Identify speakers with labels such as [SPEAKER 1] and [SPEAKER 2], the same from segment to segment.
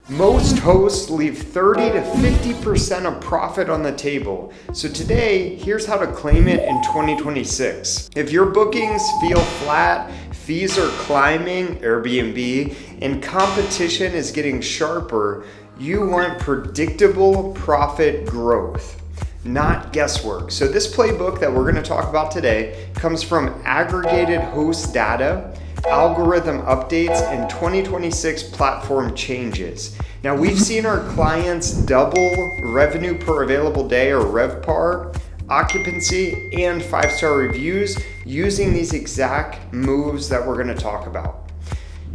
[SPEAKER 1] Most hosts leave 30 to 50% of profit on the table. So today, here's how to claim it in 2026. If your bookings feel flat, fees are climbing, Airbnb, and competition is getting sharper, you want predictable profit growth, not guesswork. So this playbook that we're going to talk about today comes from aggregated host data, algorithm updates, and 2026 platform changes. Now, we've seen our clients double revenue per available day, or RevPAR, occupancy, and 5-star reviews using these exact moves that we're going to talk about.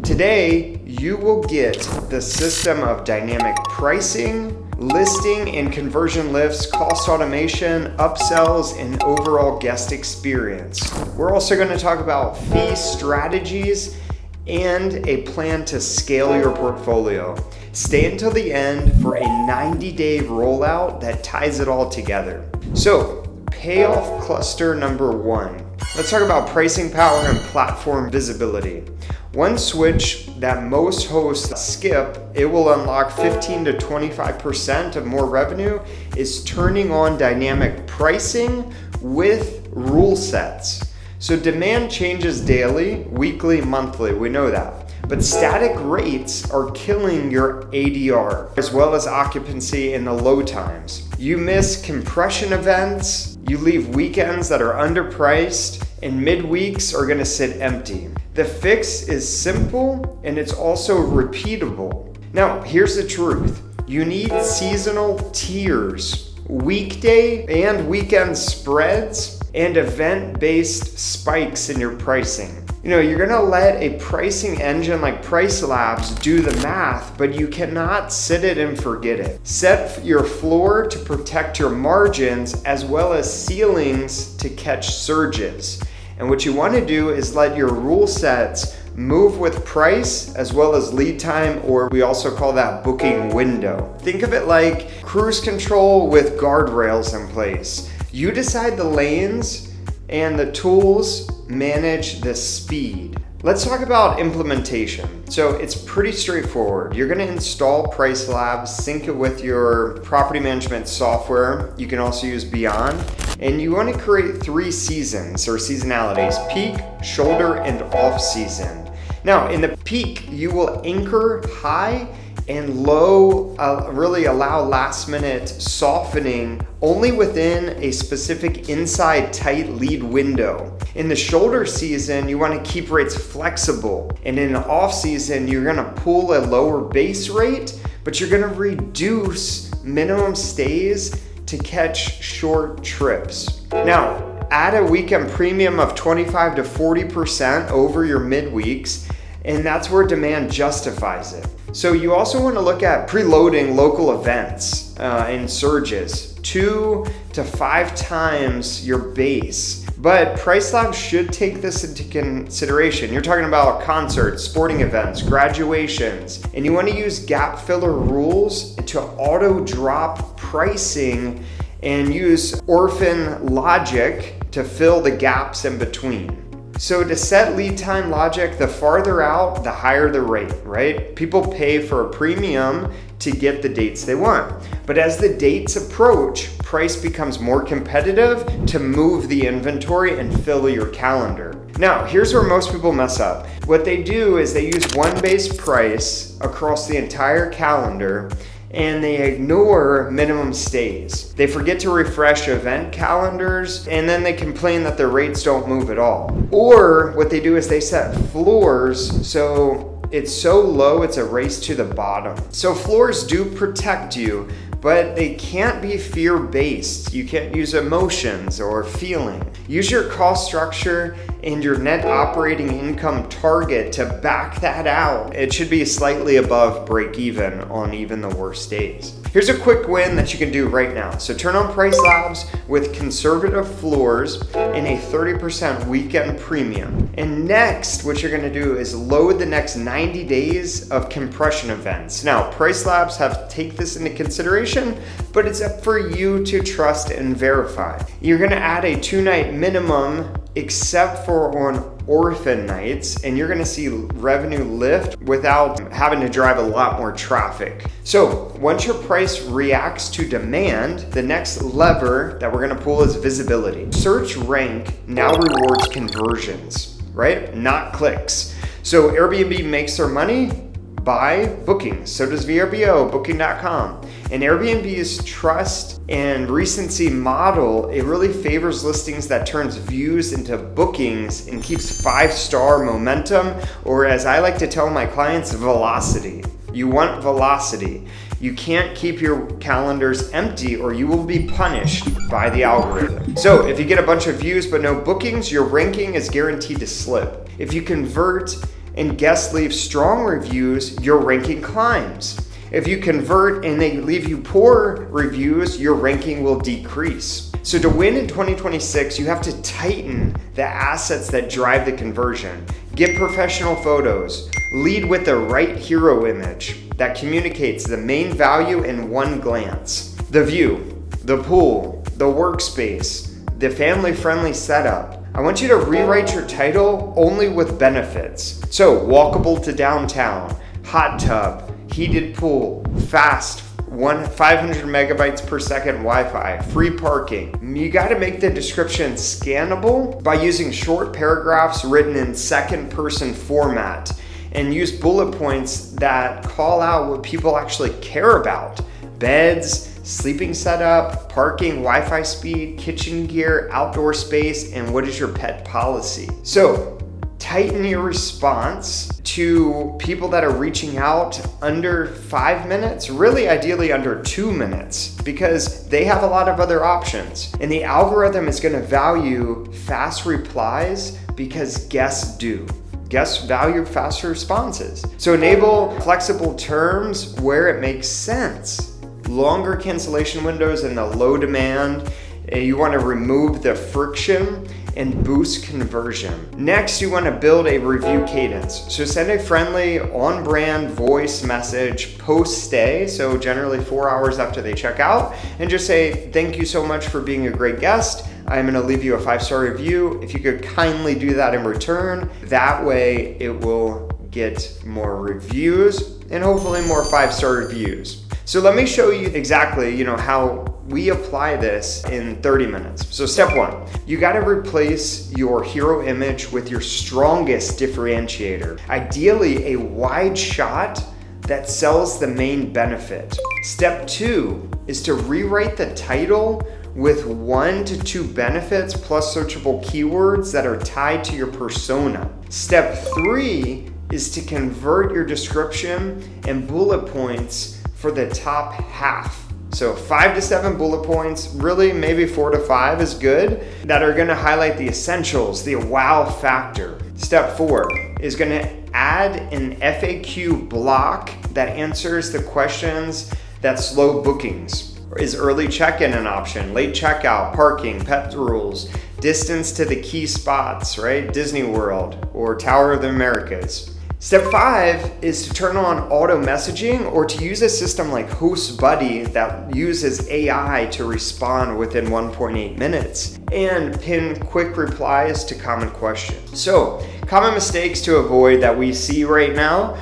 [SPEAKER 1] Today, you will get the system of dynamic pricing, listing and conversion lifts, cost automation, upsells, and overall guest experience. We're also going to talk about fee strategies and a plan to scale your portfolio. Stay until the end for a 90-day rollout that ties it all together. So, payoff cluster number 1. Let's talk about pricing power and platform visibility. One switch that most hosts skip, it will unlock 15 to 25% of more revenue, is turning on dynamic pricing with rule sets. So demand changes daily, weekly, monthly, we know that. But static rates are killing your ADR, as well as occupancy in the low times. You miss compression events, you leave weekends that are underpriced, and midweeks are gonna sit empty. The fix is simple, and it's also repeatable. Now, here's the truth. You need seasonal tiers, weekday and weekend spreads, and event-based spikes in your pricing. You're gonna let a pricing engine like Price Labs do the math, but you cannot set it and forget it. Set your floor to protect your margins as well as ceilings to catch surges. And what you wanna do is let your rule sets move with price as well as lead time, or we also call that booking window. Think of it like cruise control with guardrails in place. You decide the lanes and the tools manage the speed. Let's talk about implementation. So it's pretty straightforward. You're gonna install Price Labs, sync it with your property management software. You can also use Beyond. And you wanna create 3 seasons or seasonalities: peak, shoulder, and off season. Now, in the peak, you will anchor high and low, really allow last minute softening only within a specific inside tight lead window. In the shoulder season, you want to keep rates flexible. And in the off season, you're going to pull a lower base rate, but you're going to reduce minimum stays to catch short trips. Now, add a weekend premium of 25 to 40% over your midweeks, and that's where demand justifies it. So you also want to look at preloading local events and surges, 2 to 5 times your base. But Price Labs should take this into consideration. You're talking about concerts, sporting events, graduations, and you want to use gap filler rules to auto drop pricing and use orphan logic to fill the gaps in between. So to set lead time logic, the farther out, the higher the rate, right? People pay for a premium to get the dates they want. But as the dates approach, price becomes more competitive to move the inventory and fill your calendar. Now, here's where most people mess up. What they do is they use one base price across the entire calendar, and they ignore minimum stays. They forget to refresh event calendars, and then they complain that their rates don't move at all. Or what they do is they set floors so it's so low it's a race to the bottom. So floors do protect you, but they can't be fear-based. You can't use emotions or feeling. Use your cost structure and your net operating income target to back that out. It should be slightly above break even on even the worst days. Here's a quick win that you can do right now. So turn on Price Labs with conservative floors and a 30% weekend premium. And next, what you're gonna do is load the next 90 days of compression events. Now, Price Labs have to take this into consideration, but it's up for you to trust and verify. You're gonna add a 2-night minimum except for on orphan nights, and you're gonna see revenue lift without having to drive a lot more traffic. So once your price reacts to demand, the next lever that we're gonna pull is visibility. Search rank now rewards conversions, right? Not clicks. So Airbnb makes their money by bookings. So does VRBO, Booking.com. And Airbnb's trust and recency model, it really favors listings that turns views into bookings and keeps 5-star momentum, or as I like to tell my clients, velocity. You want velocity. You can't keep your calendars empty or you will be punished by the algorithm. So if you get a bunch of views but no bookings, your ranking is guaranteed to slip. If you convert and guests leave strong reviews, your ranking climbs. If you convert and they leave you poor reviews, your ranking will decrease. So to win in 2026, you have to tighten the assets that drive the conversion. Get professional photos. Lead with the right hero image that communicates the main value in one glance. The view, the pool, the workspace, the family-friendly setup. I want you to rewrite your title only with benefits. So walkable to downtown, hot tub, heated pool, fast, 500 megabytes per second Wi-Fi, free parking. You gotta make the description scannable by using short paragraphs written in second person format and use bullet points that call out what people actually care about. Beds, sleeping setup, parking, Wi-Fi speed, kitchen gear, outdoor space, and what is your pet policy. So tighten your response to people that are reaching out under 5 minutes, really ideally under 2 minutes, because they have a lot of other options. And the algorithm is gonna value fast replies because guests do. Guests value faster responses. So enable flexible terms where it makes sense. Longer cancellation windows in the low demand. You want to remove the friction and boost conversion. Next, you want to build a review cadence. So send a friendly on-brand voice message post-stay, so generally 4 hours after they check out, and just say, thank you so much for being a great guest. I'm gonna leave you a 5-star review. If you could kindly do that in return, that way it will get more reviews and hopefully more 5-star reviews. So let me show you exactly, how we apply this in 30 minutes. So step 1, you gotta replace your hero image with your strongest differentiator. Ideally, a wide shot that sells the main benefit. Step 2 is to rewrite the title with 1 to 2 benefits plus searchable keywords that are tied to your persona. Step 3 is to convert your description and bullet points for the top half. So 5 to 7 bullet points, really maybe 4 to 5 is good, that are gonna highlight the essentials, the wow factor. Step 4 is gonna add an FAQ block that answers the questions that slow bookings. Is early check-in an option? Late checkout, parking, pet rules, distance to the key spots, right? Disney World or Tower of the Americas. Step 5 is to turn on auto messaging or to use a system like HostBuddy that uses AI to respond within 1.8 minutes and pin quick replies to common questions. So, common mistakes to avoid that we see right now,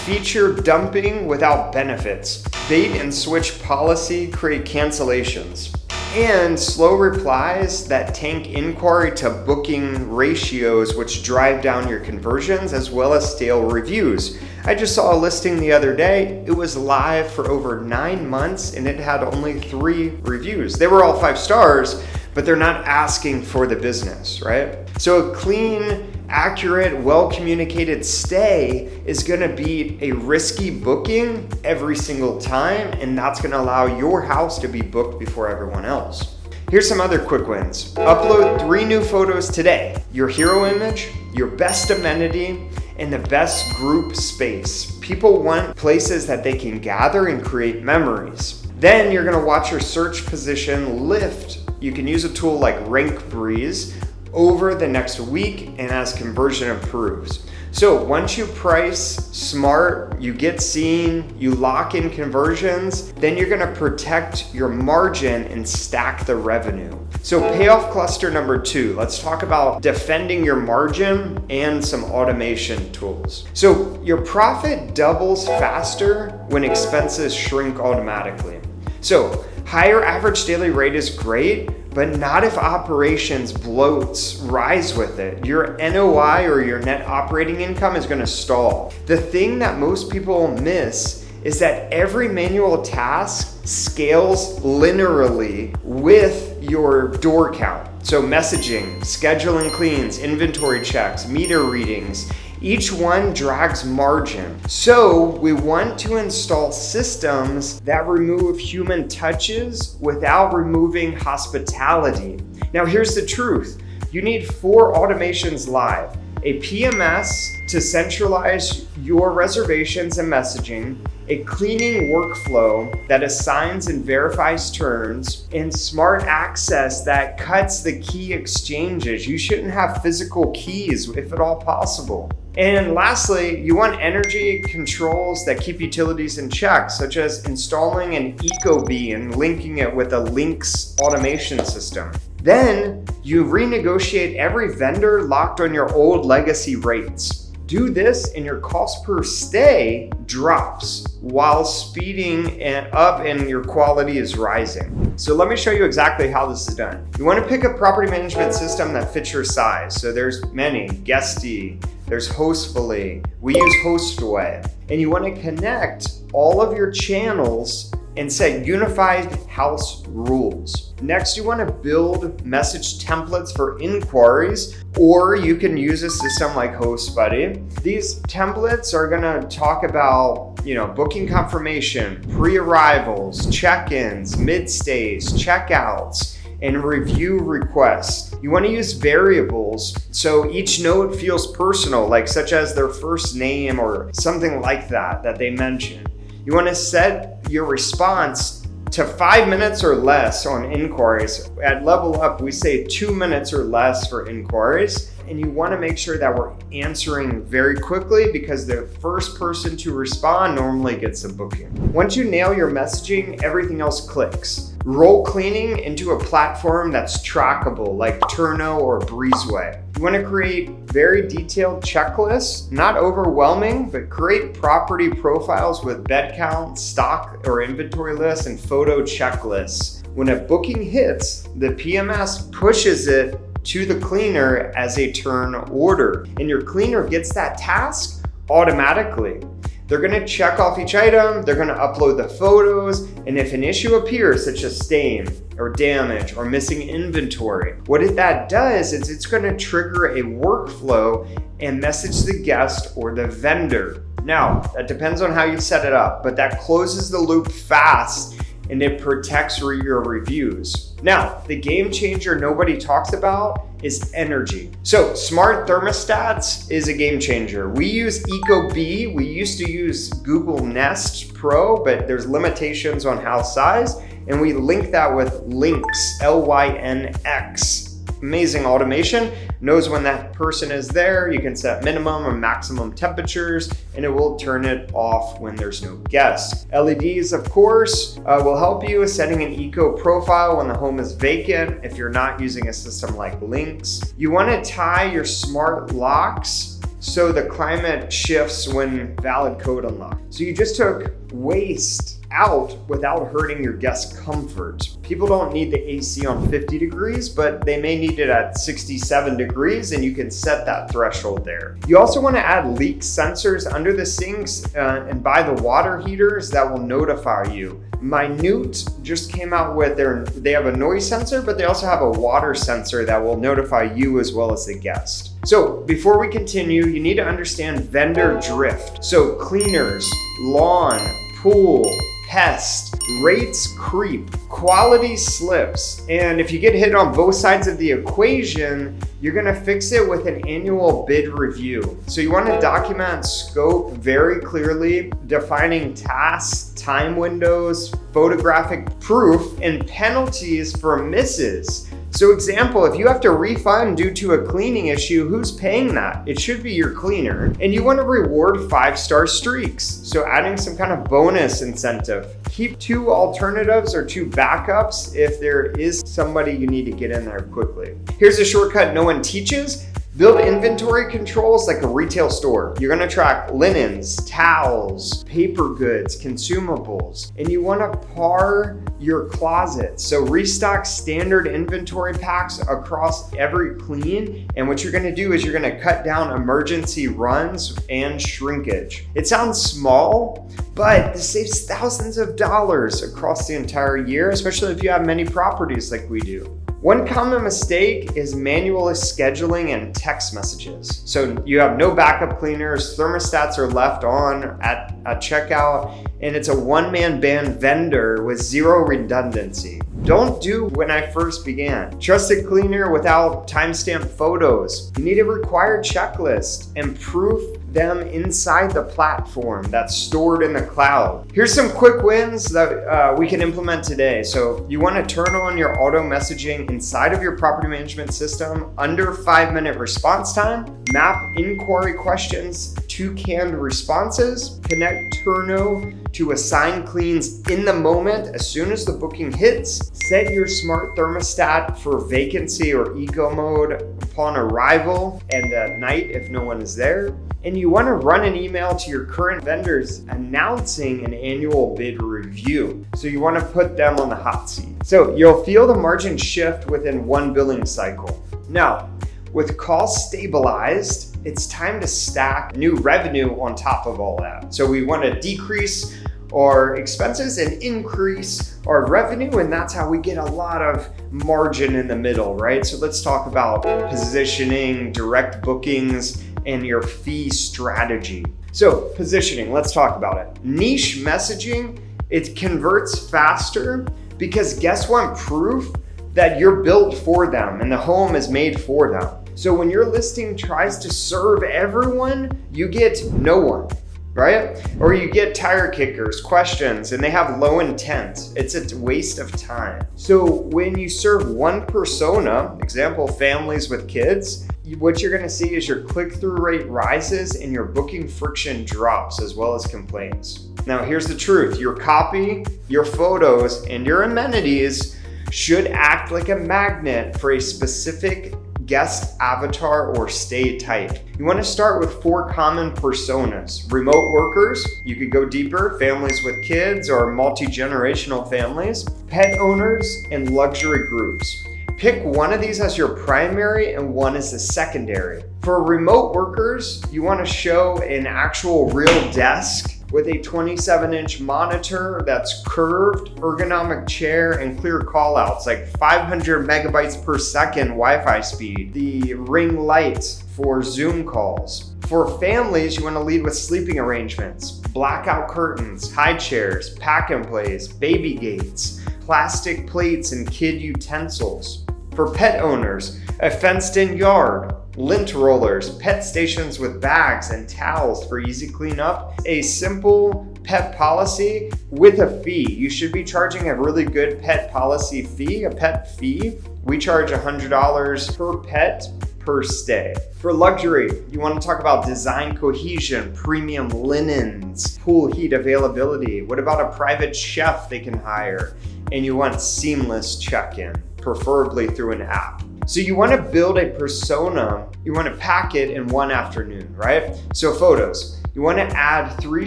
[SPEAKER 1] feature dumping without benefits. Bait and switch policy create cancellations. And slow replies that tank inquiry to booking ratios, which drive down your conversions, as well as stale reviews. I just saw a listing the other day. It was live for over 9 months and it had only 3 reviews. They were all 5 stars, but they're not asking for the business, right? So a clean, accurate, well-communicated stay is gonna beat a risky booking every single time, and that's gonna allow your house to be booked before everyone else. Here's some other quick wins. Upload 3 new photos today. Your hero image, your best amenity, and the best group space. People want places that they can gather and create memories. Then you're gonna watch your search position lift. You can use a tool like RankBreeze over the next week and as conversion improves. So once you price smart, you get seen, you lock in conversions, then you're gonna protect your margin and stack the revenue. So payoff cluster number 2, let's talk about defending your margin and some automation tools. So your profit doubles faster when expenses shrink automatically. So higher average daily rate is great, but not if operations bloats rise with it. Your NOI or your net operating income is gonna stall. The thing that most people miss is that every manual task scales linearly with your door count. So messaging, scheduling cleans, inventory checks, meter readings, each one drags margin. So we want to install systems that remove human touches without removing hospitality. Now here's the truth. You need 4 automations live. A PMS to centralize your reservations and messaging, a cleaning workflow that assigns and verifies turns, and smart access that cuts the key exchanges. You shouldn't have physical keys if at all possible. And lastly, you want energy controls that keep utilities in check, such as installing an Ecobee and linking it with a Lynx automation system. Then you renegotiate every vendor locked on your old legacy rates. Do this and your cost per stay drops while speeding up and your quality is rising. So let me show you exactly how this is done. You want to pick a property management system that fits your size. So there's many, Guesty, there's Hostfully, we use Hostway. And you want to connect all of your channels and set unified house rules. Next, you want to build message templates for inquiries, or you can use a system like HostBuddy. These templates are going to talk about, booking confirmation, pre-arrivals, check-ins, mid-stays, checkouts, and review requests. You want to use variables so each note feels personal, like such as their first name or something like that they mention. You want to set your response to 5 minutes or less on inquiries. At Level Up, we say 2 minutes or less for inquiries. And you want to make sure that we're answering very quickly because the first person to respond normally gets a booking. Once you nail your messaging, everything else clicks. Roll cleaning into a platform that's trackable like Turno or Breezeway. You want to create very detailed checklists, not overwhelming, but create property profiles with bed count, stock or inventory lists, and photo checklists. When a booking hits, the PMS pushes it to the cleaner as a turn order, and your cleaner gets that task automatically. They're gonna check off each item, they're gonna upload the photos, and if an issue appears, such as stain or damage or missing inventory, what that does is it's gonna trigger a workflow and message the guest or the vendor. Now, that depends on how you set it up, but that closes the loop fast and it protects your reviews. Now, the game changer nobody talks about is energy. So smart thermostats is a game changer. We use Ecobee. We used to use Google Nest Pro, but there's limitations on house size. And we link that with Lynx, Lynx. Amazing automation, knows when that person is there. You can set minimum or maximum temperatures, and it will turn it off when there's no guests. LEDs, of course, will help you with setting an eco profile when the home is vacant if you're not using a system like Lynx. You want to tie your smart locks so the climate shifts when valid code unlocked. So you just took waste out without hurting your guest comfort. People don't need the AC on 50 degrees, but they may need it at 67 degrees, and you can set that threshold there. You also want to add leak sensors under the sinks and by the water heaters that will notify you. Minute just came out with they have a noise sensor, but they also have a water sensor that will notify you as well as the guest. So before we continue, you need to understand vendor drift. So cleaners, lawn, pool, pest, rates creep, quality slips, and if you get hit on both sides of the equation, you're gonna fix it with an annual bid review. So you wanna document scope very clearly, defining tasks, time windows, photographic proof, and penalties for misses. So example, if you have to refund due to a cleaning issue, who's paying that? It should be your cleaner. And you want to reward 5-star streaks. So adding some kind of bonus incentive. Keep 2 alternatives or 2 backups if there is somebody you need to get in there quickly. Here's a shortcut no one teaches. Build inventory controls like a retail store. You're gonna track linens, towels, paper goods, consumables, and you wanna par your closet. So restock standard inventory packs across every clean. And what you're gonna do is you're gonna cut down emergency runs and shrinkage. It sounds small, but this saves thousands of dollars across the entire year, especially if you have many properties like we do. One common mistake is manually scheduling and text messages. So you have no backup cleaners, thermostats are left on at checkout, and it's a one-man band vendor with 0 redundancy. Don't do when I first began. Trusted cleaner without timestamp photos. You need a required checklist and proof them inside the platform that's stored in the cloud. Here's some quick wins that we can implement today. So you want to turn on your auto messaging inside of your property management system under 5-minute response time, map inquiry questions to canned responses, connect Turno to assign cleans in the moment as soon as the booking hits, set your smart thermostat for vacancy or eco mode upon arrival and at night if no one is there. And you want to run an email to your current vendors announcing an annual bid review. So you want to put them on the hot seat. So you'll feel the margin shift within 1 billing cycle. Now, with costs stabilized, it's time to stack new revenue on top of all that. So we want to decrease our expenses and increase our revenue, and that's how we get a lot of margin in the middle, right? So let's talk about positioning, direct bookings, and your fee strategy. So positioning, let's talk about it. Niche messaging, it converts faster because guests want proof that you're built for them and the home is made for them. So when your listing tries to serve everyone, you get no one, right? Or you get tire kickers, questions, and they have low intent. It's a waste of time. So when you serve one persona, example, families with kids, what you're gonna see is your click-through rate rises and your booking friction drops as well as complaints. Now here's the truth, your copy, your photos, and your amenities should act like a magnet for a specific guest avatar or stay type. You want to start with 4 common personas. Remote workers, you could go deeper, families with kids or multi-generational families, pet owners, and luxury groups. Pick one of these as your primary and one as the secondary. For remote workers, you want to show an actual real desk with a 27-inch monitor that's curved, ergonomic chair, and clear callouts, like 500 megabytes per second Wi-Fi speed, the ring light for Zoom calls. For families, you want to lead with sleeping arrangements, blackout curtains, high chairs, pack and plays, baby gates, plastic plates, and kid utensils. For pet owners, a fenced-in yard, lint rollers, pet stations with bags and towels for easy cleanup, a simple pet policy with a fee. You should be charging a really good pet policy fee, a pet fee. We charge $100 per pet per stay. For luxury, you want to talk about design cohesion, premium linens, pool heat availability. What about a private chef they can hire? And you want seamless check-in, preferably through an app. So you want to build a persona, you want to pack it in one afternoon, right? So photos, you want to add 3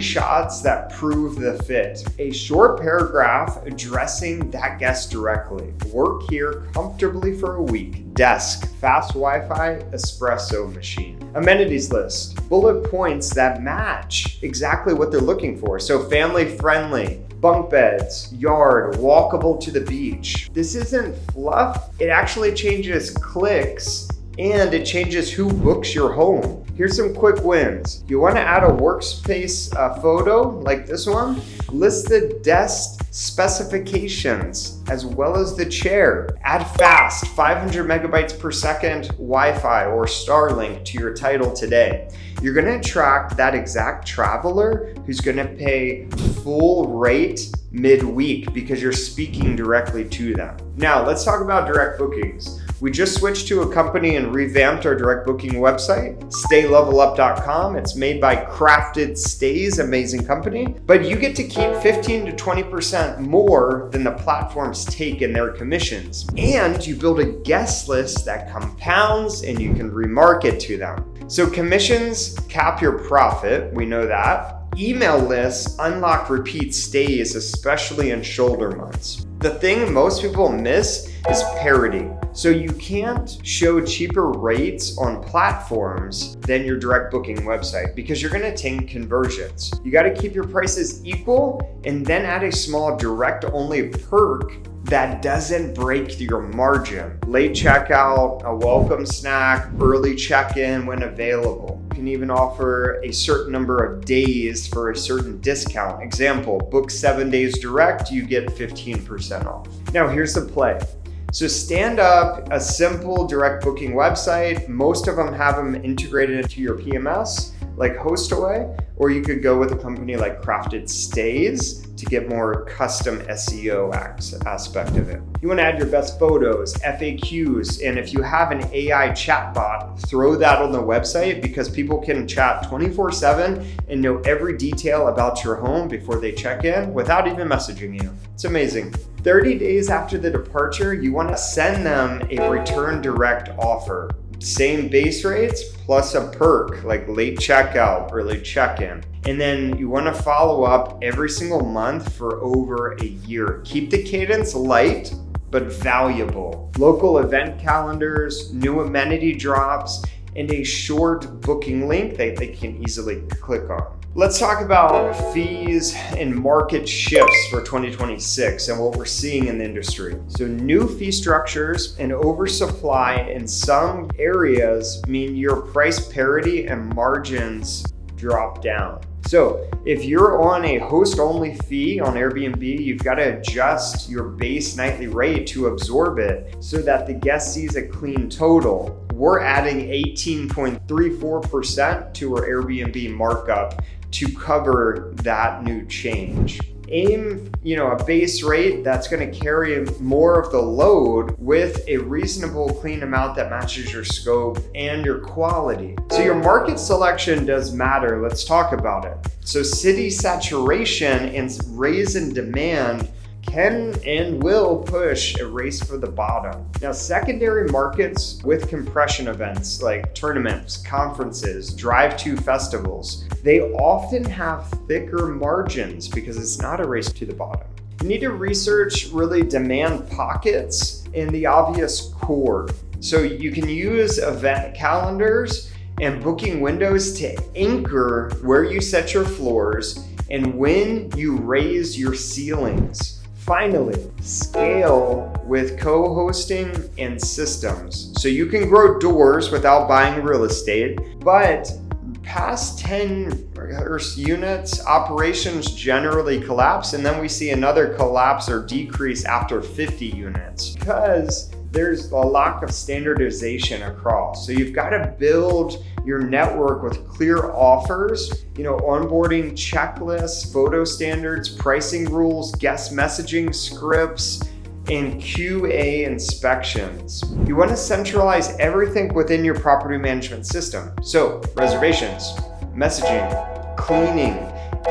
[SPEAKER 1] shots that prove the fit. A short paragraph addressing that guest directly. Work here comfortably for a week. Desk, fast Wi-Fi, espresso machine. Amenities list, bullet points that match exactly what they're looking for. So family friendly, bunk beds, yard, walkable to the beach. This isn't fluff, it actually changes clicks and it changes who books your home. Here's some quick wins. You want to add a workspace photo like this one. List the desk specifications as well as the chair. Add fast 500 megabytes per second Wi-Fi or Starlink to your title today. You're going to attract that exact traveler who's going to pay full rate midweek because you're speaking directly to them. Now, let's talk about direct bookings. We just switched to a company and revamped our direct booking website, staylevelup.com. It's made by Crafted Stays, amazing company, but you get to keep 15 to 20% more than the platforms take in their commissions. And you build a guest list that compounds and you can remarket to them. So commissions cap your profit, we know that. Email lists unlock repeat stays, especially in shoulder months. The thing most people miss is parity. So you can't show cheaper rates on platforms than your direct booking website because you're gonna tank conversions. You gotta keep your prices equal and then add a small direct only perk that doesn't break your margin. Late checkout, a welcome snack, early check-in when available. You can even offer a certain number of days for a certain discount. Example, book 7 days direct, you get 15% off. Now here's the play. So stand up a simple direct booking website. Most of them have them integrated into your PMS, like HostAway, or you could go with a company like Crafted Stays to get more custom SEO aspect of it. You want to add your best photos, FAQs, and if you have an AI chatbot, throw that on the website because people can chat 24/7 and know every detail about your home before they check in without even messaging you. It's amazing. 30 days after the departure, you want to send them a return direct offer. Same base rates plus a perk like late checkout, early check-in. And then you want to follow up every single month for over a year. Keep the cadence light, but valuable. Local event calendars, new amenity drops, and a short booking link that they can easily click on. Let's talk about fees and market shifts for 2026 and what we're seeing in the industry. So new fee structures and oversupply in some areas mean your price parity and margins drop down. So if you're on a host-only fee on Airbnb, you've got to adjust your base nightly rate to absorb it so that the guest sees a clean total. We're adding 18.34% to our Airbnb markup to cover that new change. Aim, a base rate that's going to carry more of the load with a reasonable clean amount that matches your scope and your quality. So your market selection does matter. Let's talk about it. So city saturation and raise in demand can and will push a race for the bottom. Now, secondary markets with compression events like tournaments, conferences, drive-to festivals, they often have thicker margins because it's not a race to the bottom. You need to research really demand pockets in the obvious core. So you can use event calendars and booking windows to anchor where you set your floors and when you raise your ceilings. Finally, scale with co-hosting and systems. So you can grow doors without buying real estate, but past 10 units, operations generally collapse, and then we see another collapse or decrease after 50 units because there's a lack of standardization across. So you've got to build your network with clear offers, onboarding checklists, photo standards, pricing rules, guest messaging scripts, and QA inspections. You want to centralize everything within your property management system. So reservations, messaging, cleaning,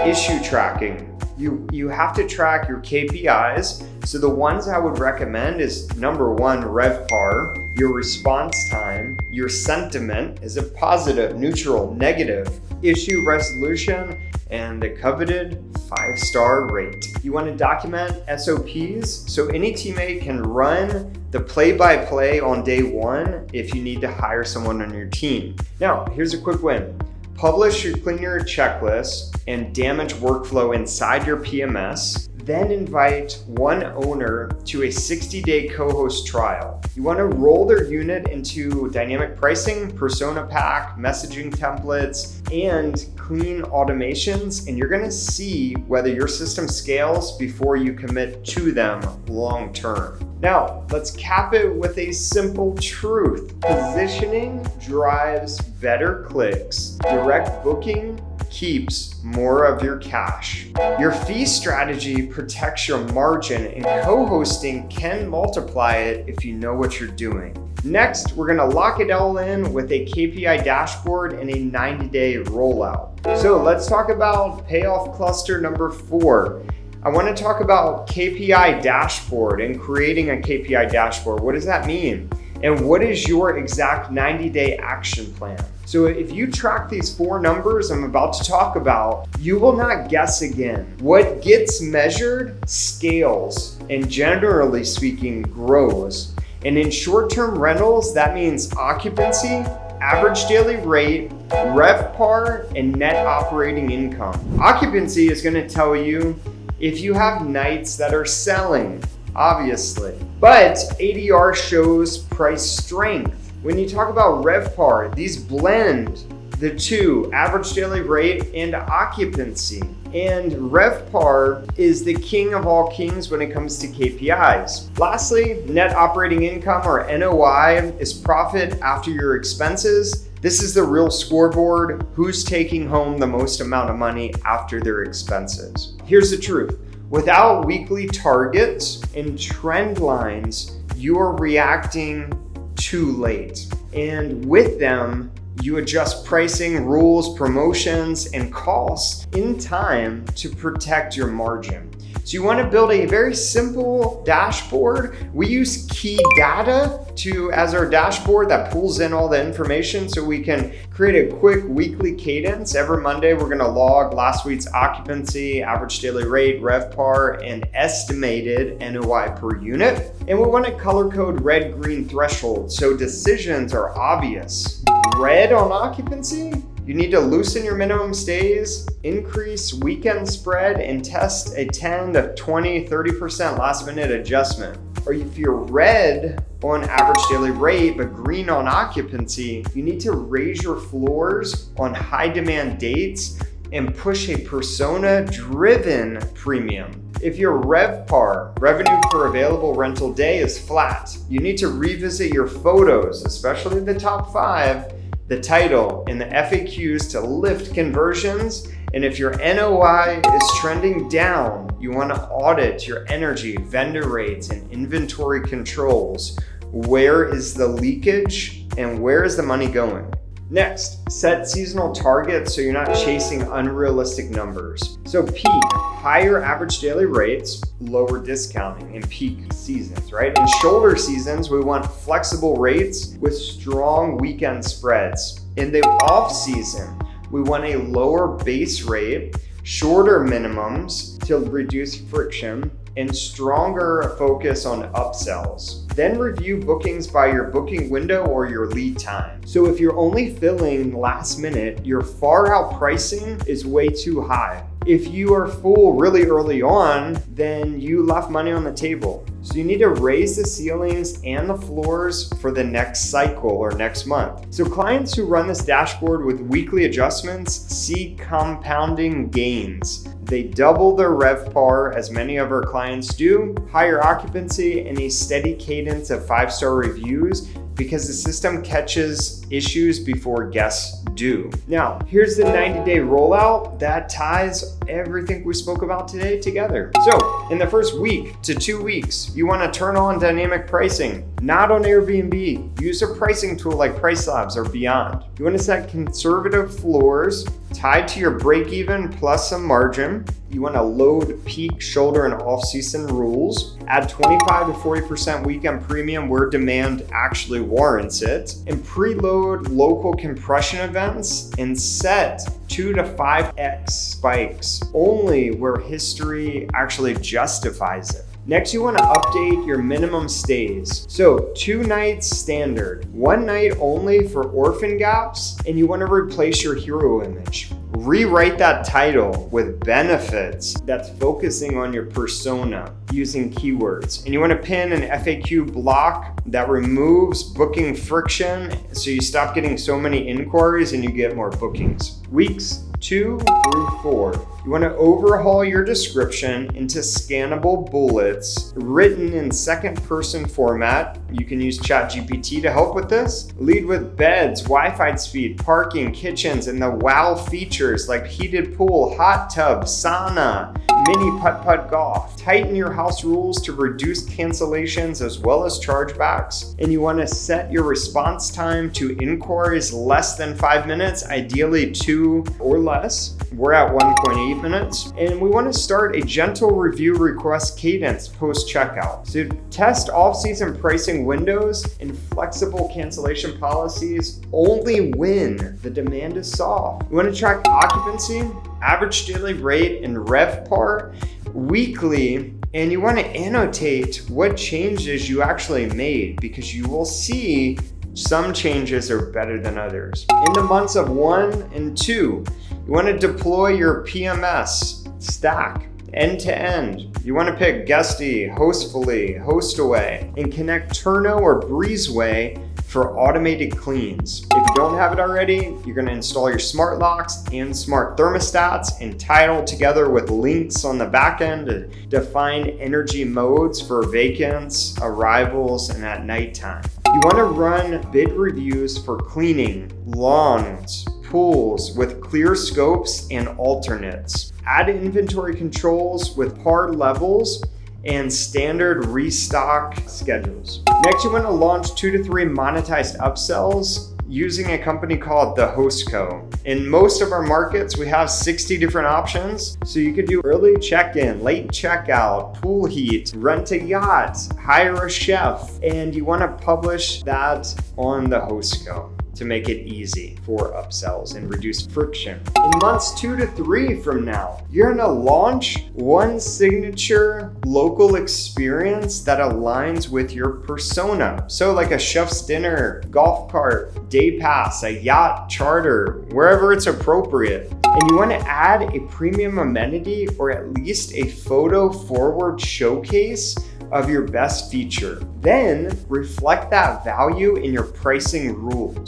[SPEAKER 1] issue tracking. You have to track your KPIs. So the ones I would recommend is number one, RevPAR, your response time, your sentiment, is it positive, neutral, negative, issue resolution, and the coveted 5-star rate. You want to document SOPs so any teammate can run the play-by-play on day one if you need to hire someone on your team. Now, here's a quick win. Publish your cleaner checklist and damage workflow inside your PMS. Then invite one owner to a 60-day co-host trial. You want to roll their unit into dynamic pricing, persona pack, messaging templates, and clean automations, and you're going to see whether your system scales before you commit to them long term. Now, let's cap it with a simple truth. Positioning drives better clicks. Direct booking keeps more of your cash. Your fee strategy protects your margin, and co-hosting can multiply it if you know what you're doing. Next, we're gonna lock it all in with a KPI dashboard and a 90-day rollout. So let's talk about payoff cluster number 4. I want to talk about KPI dashboard and creating a KPI dashboard. What does that mean? And what is your exact 90-day action plan? So if you track these 4 numbers I'm about to talk about, you will not guess again. What gets measured scales, and generally speaking, grows. And in short-term rentals, that means occupancy, average daily rate, RevPAR, and net operating income. Occupancy is going to tell you if you have nights that are selling, obviously. But ADR shows price strength. When you talk about RevPAR, these blend the two, average daily rate and occupancy. And RevPAR is the king of all kings when it comes to KPIs. Lastly, net operating income, or NOI, is profit after your expenses. This is the real scoreboard. Who's taking home the most amount of money after their expenses? Here's the truth. Without weekly targets and trend lines, you are reacting too late. And with them, you adjust pricing, rules, promotions, and costs in time to protect your margin. So you want to build a very simple dashboard. We use key data as our dashboard that pulls in all the information so we can create a quick weekly cadence. Every Monday, we're going to log last week's occupancy, average daily rate, RevPAR, and estimated NOI per unit. And we want to color code red, green thresholds so decisions are obvious. Red on occupancy, you need to loosen your minimum stays, increase weekend spread, and test a 10 to 20, 30% last minute adjustment. Or if you're red on average daily rate, but green on occupancy, you need to raise your floors on high demand dates and push a persona-driven premium. If your RevPAR, revenue per available rental day, is flat, you need to revisit your photos, especially the top 5, the title, and the FAQs to lift conversions. And if your NOI is trending down, you want to audit your energy, vendor rates, and inventory controls. Where is the leakage and where is the money going? Next, set seasonal targets so you're not chasing unrealistic numbers. So peak, higher average daily rates, lower discounting in peak seasons, right? In shoulder seasons, we want flexible rates with strong weekend spreads. In the off season, we want a lower base rate, shorter minimums to reduce friction, and stronger focus on upsells. Then review bookings by your booking window or your lead time. So if you're only filling last minute, your far out pricing is way too high. If you are full really early on, then you left money on the table. So you need to raise the ceilings and the floors for the next cycle or next month. So clients who run this dashboard with weekly adjustments see compounding gains. They double their RevPAR, as many of our clients do, higher occupancy, and a steady cadence of 5-star reviews because the system catches issues before guests do. Now, here's the 90-day rollout that ties everything we spoke about today together. So, in the first week to 2 weeks, you want to turn on dynamic pricing, not on Airbnb. Use a pricing tool like Price Labs or Beyond. You want to set conservative floors tied to your break-even plus some margin. You want to load peak, shoulder, and off-season rules. Add 25 to 40% weekend premium where demand actually warrants it. And preload local compression events and set 2 to 5x spikes only where history actually justifies it. Next, you want to update your minimum stays. So 2 nights standard, 1 night only for orphan gaps, and you want to replace your hero image. Rewrite that title with benefits that's focusing on your persona using keywords. And you want to pin an FAQ block that removes booking friction so you stop getting so many inquiries and you get more bookings. Weeks 2 through 4. You want to overhaul your description into scannable bullets written in second-person format. You can use ChatGPT to help with this. Lead with beds, Wi-Fi speed, parking, kitchens, and the wow features like heated pool, hot tub, sauna, mini putt-putt golf. Tighten your house rules to reduce cancellations as well as chargebacks. And you want to set your response time to inquiries less than 5 minutes, ideally 2 or less. We're at 1.8 minutes. And we want to start a gentle review request cadence post-checkout. So test off-season pricing windows and flexible cancellation policies only when the demand is soft. We want to track occupancy, average daily rate, and RevPAR weekly. And you want to annotate what changes you actually made, because you will see some changes are better than others. In the months of 1 and 2, you want to deploy your PMS stack end to end. You want to pick Guesty, Hostfully, Hostaway, and connect Turno or Breezeway for automated cleans. If you don't have it already, you're going to install your smart locks and smart thermostats and tie it all together with links on the back end to define energy modes for vacants, arrivals, and at nighttime. You want to run bid reviews for cleaning, lawns, pools with clear scopes and alternates. Add inventory controls with par levels and standard restock schedules. Next, you want to launch 2 to 3 monetized upsells using a company called the Hostco. In most of our markets, we have 60 different options. So you could do early check-in, late checkout, pool heat, rent a yacht, hire a chef, and you want to publish that on the Hostco to make it easy for upsells and reduce friction. In months 2 to 3 from now, you're gonna launch one signature local experience that aligns with your persona. So like a chef's dinner, golf cart, day pass, a yacht charter, wherever it's appropriate. And you want to add a premium amenity or at least a photo forward showcase of your best feature. Then reflect that value in your pricing rules.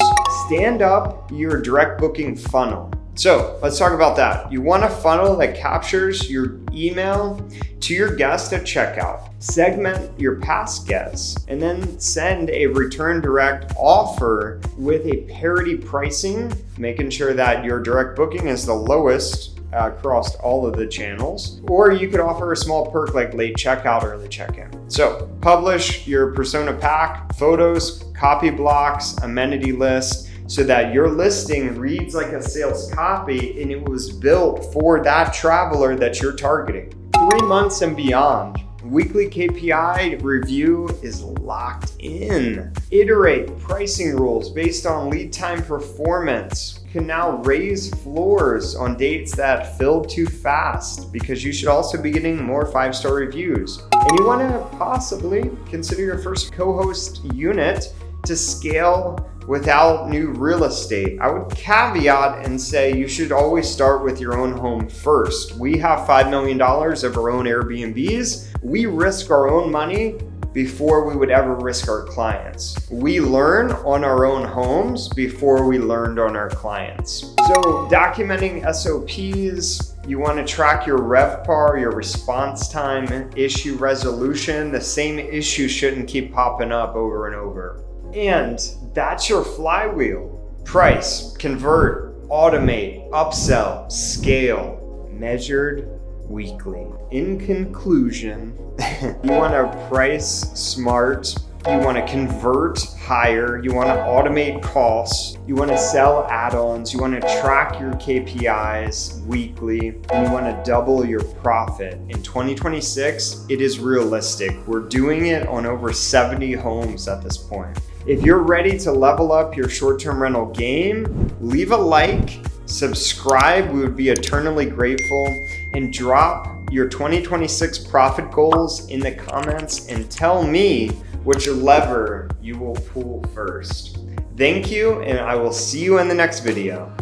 [SPEAKER 1] Stand up your direct booking funnel. So let's talk about that. You want a funnel that captures your email to your guest at checkout. Segment your past guests and then send a return direct offer with a parity pricing, making sure that your direct booking is the lowest across all of the channels. Or you could offer a small perk like late checkout, early check-in. So publish your persona pack, photos, copy blocks, amenity list, so that your listing reads like a sales copy and it was built for that traveler that you're targeting. 3 months and beyond, weekly KPI review is locked in. Iterate pricing rules based on lead time performance. You can now raise floors on dates that filled too fast, because you should also be getting more 5-star reviews. And you want to possibly consider your first co-host unit to scale without new real estate. I would caveat and say you should always start with your own home first. We have $5 million of our own Airbnbs. We risk our own money before we would ever risk our clients. We learn on our own homes before we learned on our clients. So documenting SOPs, you want to track your RevPAR, your response time, issue resolution. The same issue shouldn't keep popping up over and over. And that's your flywheel. Price, convert, automate, upsell, scale, measured weekly. In conclusion, you want to price smart, you want to convert higher, you want to automate costs, you want to sell add-ons, you want to track your KPIs weekly, and you want to double your profit. In 2026, it is realistic. We're doing it on over 70 homes at this point. If you're ready to level up your short-term rental game, leave a like, subscribe, we would be eternally grateful, and drop your 2026 profit goals in the comments and tell me which lever you will pull first. Thank you, and I will see you in the next video.